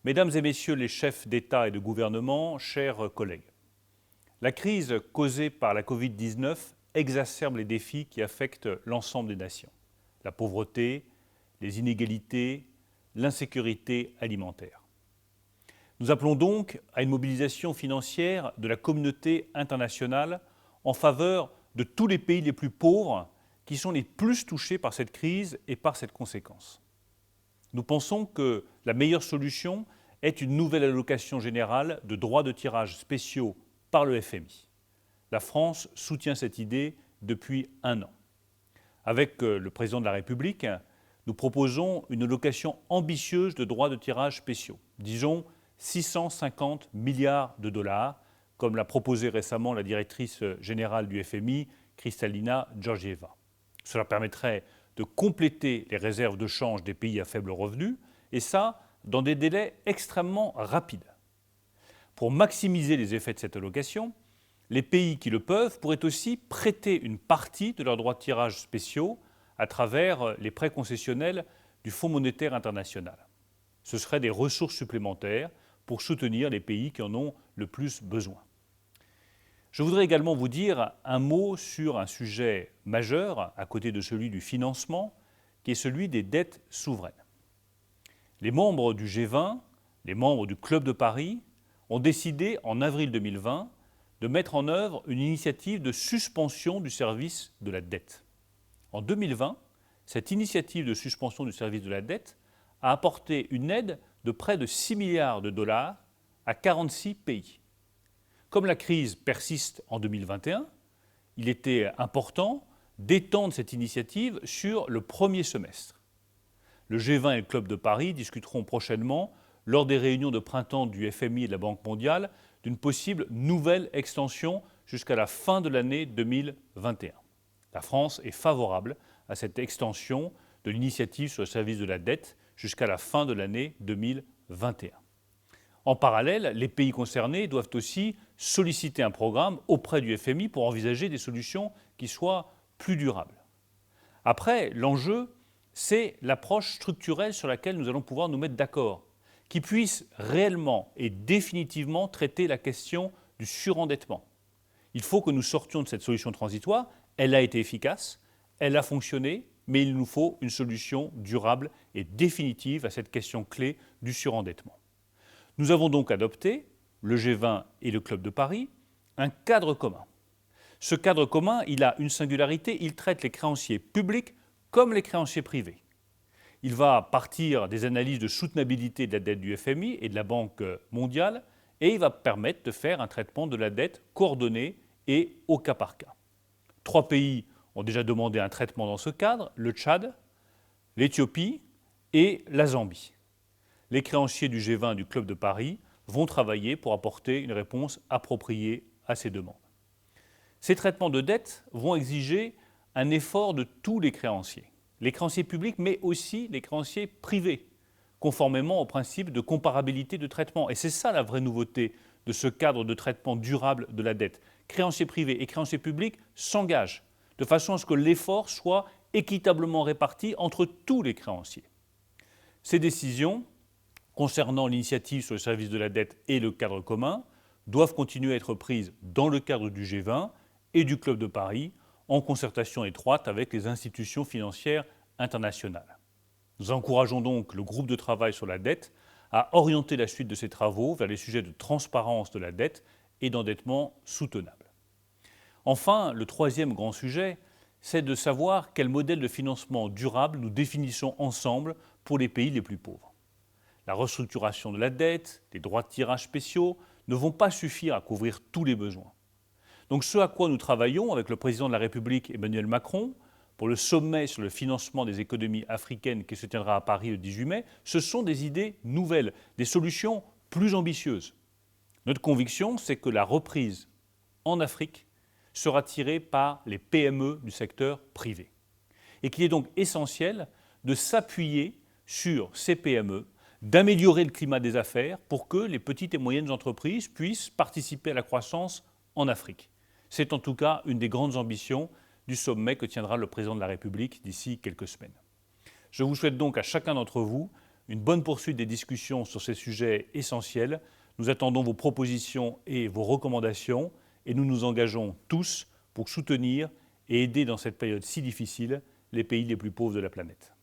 Mesdames et messieurs les chefs d'État et de gouvernement, chers collègues, la crise causée par la Covid-19 exacerbe les défis qui affectent l'ensemble des nations. La pauvreté, les inégalités, l'insécurité alimentaire. Nous appelons donc à une mobilisation financière de la communauté internationale en faveur de tous les pays les plus pauvres qui sont les plus touchés par cette crise et par cette conséquence. Nous pensons que la meilleure solution est une nouvelle allocation générale de droits de tirage spéciaux par le FMI. La France soutient cette idée depuis 1 an. Avec le président de la République, nous proposons une allocation ambitieuse de droits de tirage spéciaux, disons 650 milliards de dollars, comme l'a proposé récemment la directrice générale du FMI, Kristalina Georgieva. Cela permettrait de compléter les réserves de change des pays à faible revenu, et ça, dans des délais extrêmement rapides. Pour maximiser les effets de cette allocation, les pays qui le peuvent pourraient aussi prêter une partie de leurs droits de tirage spéciaux à travers les prêts concessionnels du Fonds monétaire international. Ce seraient des ressources supplémentaires pour soutenir les pays qui en ont le plus besoin. Je voudrais également vous dire un mot sur un sujet majeur, à côté de celui du financement, qui est celui des dettes souveraines. Les membres du G20, les membres du Club de Paris, ont décidé en avril 2020 de mettre en œuvre une initiative de suspension du service de la dette. En 2020, cette initiative de suspension du service de la dette a apporté une aide de près de 6 milliards de dollars à 46 pays. Comme la crise persiste en 2021, il était important d'étendre cette initiative sur le premier semestre. Le G20 et le Club de Paris discuteront prochainement, lors des réunions de printemps du FMI et de la Banque mondiale, d'une possible nouvelle extension jusqu'à la fin de l'année 2021. La France est favorable à cette extension de l'initiative sur le service de la dette jusqu'à la fin de l'année 2021. En parallèle, les pays concernés doivent aussi solliciter un programme auprès du FMI pour envisager des solutions qui soient plus durables. Après, l'enjeu, c'est l'approche structurelle sur laquelle nous allons pouvoir nous mettre d'accord, qui puisse réellement et définitivement traiter la question du surendettement. Il faut que nous sortions de cette solution transitoire. Elle a été efficace, elle a fonctionné, mais il nous faut une solution durable et définitive à cette question clé du surendettement. Nous avons donc adopté, le G20 et le Club de Paris, un cadre commun. Ce cadre commun, il a une singularité, il traite les créanciers publics comme les créanciers privés. Il va partir des analyses de soutenabilité de la dette du FMI et de la Banque mondiale, et il va permettre de faire un traitement de la dette coordonné et au cas par cas. 3 pays ont déjà demandé un traitement dans ce cadre, le Tchad, l'Éthiopie et la Zambie. Les créanciers du G20 et du Club de Paris vont travailler pour apporter une réponse appropriée à ces demandes. Ces traitements de dette vont exiger un effort de tous les créanciers publics, mais aussi les créanciers privés, conformément au principe de comparabilité de traitement. Et c'est ça la vraie nouveauté de ce cadre de traitement durable de la dette. Créanciers privés et créanciers publics s'engagent de façon à ce que l'effort soit équitablement réparti entre tous les créanciers. Ces décisions concernant l'initiative sur le service de la dette et le cadre commun doivent continuer à être prises dans le cadre du G20 et du Club de Paris, en concertation étroite avec les institutions financières internationales. Nous encourageons donc le groupe de travail sur la dette à orienter la suite de ses travaux vers les sujets de transparence de la dette et d'endettement soutenable. Enfin, le troisième grand sujet, c'est de savoir quel modèle de financement durable nous définissons ensemble pour les pays les plus pauvres. La restructuration de la dette, les droits de tirage spéciaux ne vont pas suffire à couvrir tous les besoins. Donc ce à quoi nous travaillons avec le président de la République Emmanuel Macron pour le sommet sur le financement des économies africaines qui se tiendra à Paris le 18 mai, ce sont des idées nouvelles, des solutions plus ambitieuses. Notre conviction, c'est que la reprise en Afrique sera tirée par les PME du secteur privé et qu'il est donc essentiel de s'appuyer sur ces PME, d'améliorer le climat des affaires pour que les petites et moyennes entreprises puissent participer à la croissance en Afrique. C'est en tout cas une des grandes ambitions du sommet que tiendra le président de la République d'ici quelques semaines. Je vous souhaite donc à chacun d'entre vous une bonne poursuite des discussions sur ces sujets essentiels. Nous attendons vos propositions et vos recommandations et nous nous engageons tous pour soutenir et aider dans cette période si difficile les pays les plus pauvres de la planète.